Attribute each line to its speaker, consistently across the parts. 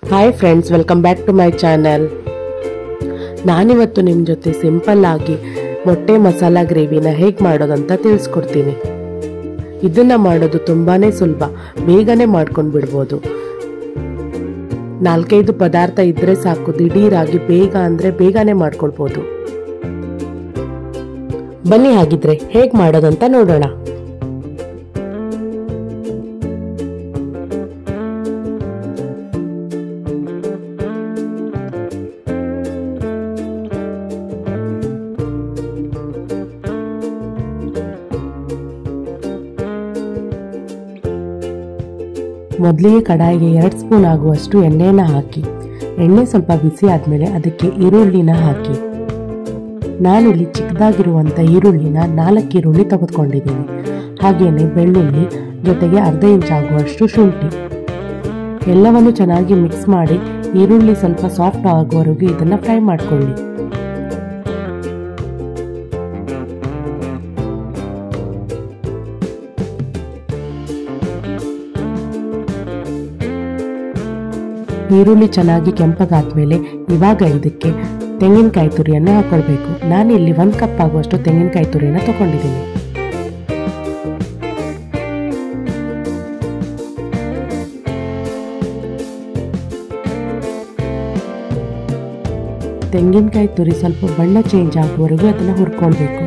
Speaker 1: Hi friends, welcome back to my channel. ನಾನಿವತ್ತು ನಿಮ್ಮ ಜೊತೆ ಸಿಂಪಲ್ ಆಗಿ ಮೊಟ್ಟೆ ಮಸಾಲ ಗ್ರೇವಿನ ಹೇಗೆ ಮಾಡೋದಂತ ತಿಳಿಸ್ಕೊಡ್ತೀನಿ. ಇದನ್ನ ಮಾಡೋದು ತುಂಬಾನೇ ಸುಲಭ, ಬೇಗನೆ ಮಾಡ್ಕೊಂಡು ಬಿಡ್ಬೋದು. 4-5 ಪದಾರ್ಥ ಇದ್ರೆ ಸಾಕು, ದಿಢೀರಾಗಿ ಬೇಗ ಅಂದ್ರೆ ಬೇಗನೆ ಮಾಡ್ಕೊಳ್ಬೋದು. ಬನ್ನಿ ಹಾಗಿದ್ರೆ ಹೇಗೆ ಮಾಡೋದಂತ ನೋಡೋಣ. ಮೊದಲಿಗೆ ಕಡಾಯಿಗೆ 2 ಸ್ಪೂನ್ ಆಗುವಷ್ಟು ಎಣ್ಣೆನ ಹಾಕಿ, ಎಣ್ಣೆ ಸ್ವಲ್ಪ ಬಿಸಿ ಆದಮೇಲೆ ಅದಕ್ಕೆ ಈರುಳ್ಳಿನ ಹಾಕಿ. ನಾನಿಲ್ಲಿ ಚಿಕ್ಕದಾಗಿರುವಂಥ ಈರುಳ್ಳಿನ 4 ಈರುಳ್ಳಿ ತೆಗೆದುಕೊಂಡಿದ್ದೀನಿ. ಹಾಗೆಯೇ ಬೆಳ್ಳುಳ್ಳಿ ಜೊತೆಗೆ ಅರ್ಧ ಇಂಚ್ ಆಗುವಷ್ಟು ಶುಂಠಿ ಎಲ್ಲವನ್ನು ಚೆನ್ನಾಗಿ ಮಿಕ್ಸ್ ಮಾಡಿ ಈರುಳ್ಳಿ ಸ್ವಲ್ಪ ಸಾಫ್ಟ್ ಆಗುವವರೆಗೂ ಇದನ್ನು ಫ್ರೈ ಮಾಡ್ಕೊಳ್ಳಿ. ಈರುಳ್ಳಿ ಚೆನ್ನಾಗಿ ಕೆಂಪಗಾದ್ಮೇಲೆ ಇವಾಗ ಇದಕ್ಕೆ ತೆಂಗಿನಕಾಯಿ ತುರಿಯನ್ನು ಹಾಕೊಳ್ಬೇಕು. ನಾನಿಲ್ಲಿ 1 ಕಪ್ ಆಗುವಷ್ಟು ತೆಂಗಿನಕಾಯಿ ತುರಿಯನ್ನು ತಗೊಂಡಿದ್ದೀನಿ. ತೆಂಗಿನಕಾಯಿ ತುರಿ ಸ್ವಲ್ಪ ಬಣ್ಣ ಚೇಂಜ್ ಆಗುವವರೆಗೂ ಅದನ್ನು ಹುರ್ಕೊಳ್ಬೇಕು.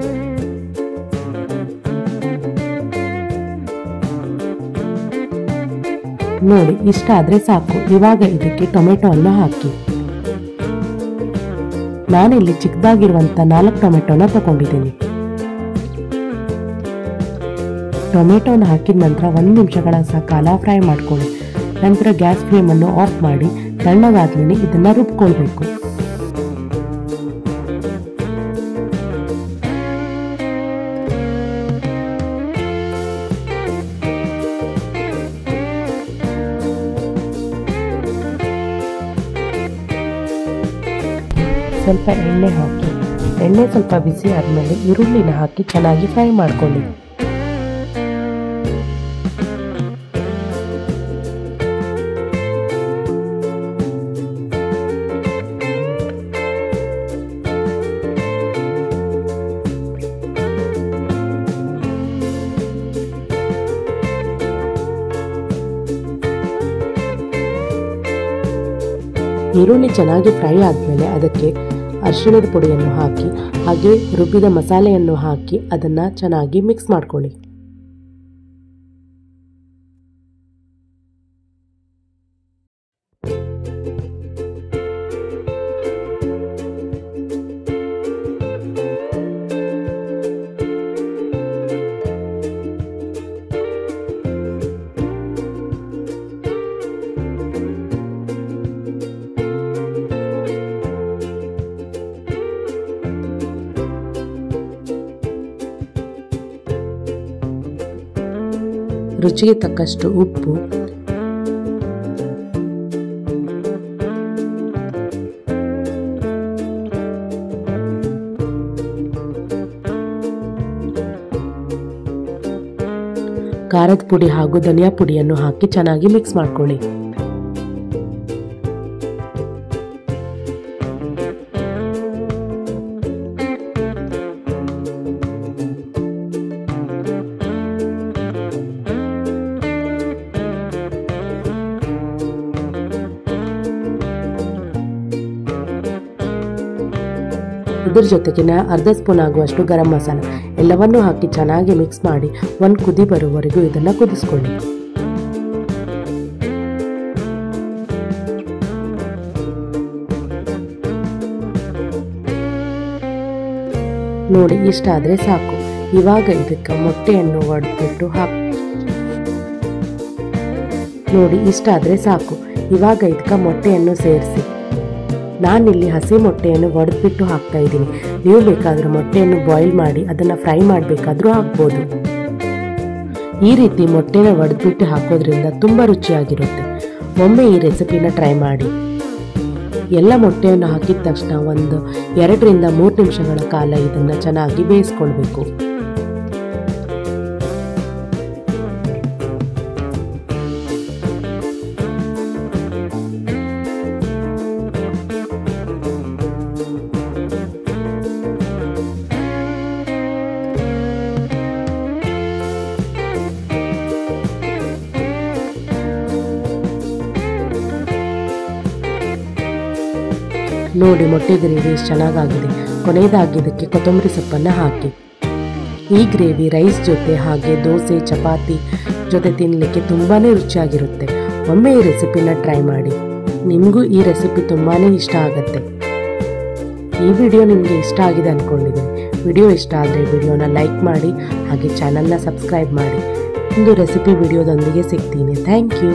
Speaker 1: ನೋಡಿ, ಇಷ್ಟ ಆದ್ರೆ ಸಾಕು. ಇವಾಗ ಇದಕ್ಕೆ ಟೊಮೆಟೊವನ್ನು ಹಾಕಿ. ನಾನಿಲ್ಲಿ ಚಿಕ್ಕದಾಗಿರುವಂತ 4 ಟೊಮೆಟೊನ ತಗೊಂಡಿದ್ದೀನಿ. ಟೊಮೆಟೊನ ಹಾಕಿದ ನಂತರ 1 ನಿಮಿಷಗಳ ಕಾಲ ಫ್ರೈ ಮಾಡ್ಕೊಳ್ಳಿ. ನಂತರ ಗ್ಯಾಸ್ ಫ್ಲೇಮ್ ಅನ್ನು ಆಫ್ ಮಾಡಿ ತಣ್ಣಗಾದ್ಮೇಲೆ ಇದನ್ನ ರುಬ್ಕೊಳ್ಬೇಕು. ಸ್ವಲ್ಪ ಎಣ್ಣೆ ಹಾಕಿ, ಎಣ್ಣೆ ಸ್ವಲ್ಪ ಬಿಸಿ ಆದಮೇಲೆ ಈರುಳ್ಳಿನ ಹಾಕಿ ಚೆನ್ನಾಗಿ ಫ್ರೈ ಮಾಡ್ಕೊಳ್ಳಿ. ಈರುಳ್ಳಿ ಚೆನ್ನಾಗಿ ಫ್ರೈ ಆದಮೇಲೆ ಅದಕ್ಕೆ ಅರಿಶಿಣದ ಪುಡಿಯನ್ನು ಹಾಕಿ ಹಾಗೆ ರುಬ್ಬಿದ ಮಸಾಲೆಯನ್ನು ಹಾಕಿ ಅದನ್ನು ಚೆನ್ನಾಗಿ ಮಿಕ್ಸ್ ಮಾಡ್ಕೊಳ್ಳಿ. ರುಚಿಗೆ ತಕ್ಕಷ್ಟು ಉಪ್ಪು, ಖಾರದ ಪುಡಿ ಹಾಗೂ ಧನಿಯಾ ಪುಡಿಯನ್ನು ಹಾಕಿ ಚೆನ್ನಾಗಿ ಮಿಕ್ಸ್ ಮಾಡ್ಕೊಳ್ಳಿ. ಇದರ ಜೊತೆಗೆ ಅರ್ಧ ಸ್ಪೂನ್ ಆಗುವಷ್ಟು ಗರಂ ಮಸಾಲ ಎಲ್ಲವನ್ನೂ ಹಾಕಿ ಚೆನ್ನಾಗಿ ಮಿಕ್ಸ್ ಮಾಡಿ 1 ಕುದಿ ಬರುವವರೆಗೂ ಇದನ್ನು ಕುದಿಸ್ಕೊಳ್ಳಿ. ನೋಡಿ, ಇಷ್ಟ ಆದ್ರೆ ಸಾಕು. ಇವಾಗ ಇದಕ್ಕೆ ಮೊಟ್ಟೆಯನ್ನು ಒಡೆದ್ಬಿಟ್ಟು ಹಾಕಿ. ನೋಡಿ, ಇಷ್ಟ ಆದ್ರೆ ಸಾಕು. ಇವಾಗ ಇದಕ್ಕೆ ಮೊಟ್ಟೆಯನ್ನು ಸೇರಿಸಿ. ನಾನಿಲ್ಲಿ ಹಸಿ ಮೊಟ್ಟೆಯನ್ನು ಒಡೆದ್ಬಿಟ್ಟು ಹಾಕ್ತಾ ಇದ್ದೀನಿ. ನೀವು ಬೇಕಾದ್ರೆ ಮೊಟ್ಟೆಯನ್ನು ಬಾಯ್ಲ್ ಮಾಡಿ ಅದನ್ನು ಫ್ರೈ ಮಾಡಬೇಕಾದ್ರೂ ಹಾಕ್ಬೋದು. ಈ ರೀತಿ ಮೊಟ್ಟೆನ ಒಡೆದ್ಬಿಟ್ಟು ಹಾಕೋದ್ರಿಂದ ತುಂಬ ರುಚಿಯಾಗಿರುತ್ತೆ. ಒಮ್ಮೆ ಈ ರೆಸಿಪಿನ ಟ್ರೈ ಮಾಡಿ. ಎಲ್ಲ ಮೊಟ್ಟೆಯನ್ನು ಹಾಕಿದ ತಕ್ಷಣ 2 ರಿಂದ 3 ನಿಮಿಷಗಳ ಕಾಲ ಇದನ್ನು ಚೆನ್ನಾಗಿ ಬೇಯಿಸ್ಕೊಳ್ಬೇಕು. ನೋಡಿ ಮೊಟ್ಟೆ ಗ್ರೇವಿ ಎಷ್ಟು ಚೆನ್ನಾಗಾಗಿದೆ. ಕೊನೆಯದಾಗಿ ಇದಕ್ಕೆ ಕೊತ್ತಂಬರಿ ಸೊಪ್ಪನ್ನು ಹಾಕಿ. ಈ ಗ್ರೇವಿ ರೈಸ್ ಜೊತೆ ಹಾಗೆ ದೋಸೆ ಚಪಾತಿ ಜೊತೆ ತಿನ್ನಲಿಕ್ಕೆ ತುಂಬಾ ರುಚಿಯಾಗಿರುತ್ತೆ. ಒಮ್ಮೆ ಈ ರೆಸಿಪಿನ ಟ್ರೈ ಮಾಡಿ. ನಿಮಗೂ ಈ ರೆಸಿಪಿ ತುಂಬಾ ಇಷ್ಟ ಆಗುತ್ತೆ. ಈ ವಿಡಿಯೋ ನಿಮಗೆ ಇಷ್ಟ ಆಗಿದೆ ಅಂದ್ಕೊಂಡಿದ್ದೀನಿ. ವಿಡಿಯೋ ಇಷ್ಟ ಆದರೆ ವಿಡಿಯೋನ ಲೈಕ್ ಮಾಡಿ ಹಾಗೆ ಚಾನಲ್ನ ಸಬ್ಸ್ಕ್ರೈಬ್ ಮಾಡಿ. ಒಂದು ರೆಸಿಪಿ ವಿಡಿಯೋದೊಂದಿಗೆ ಸಿಗ್ತೀನಿ. Thank you.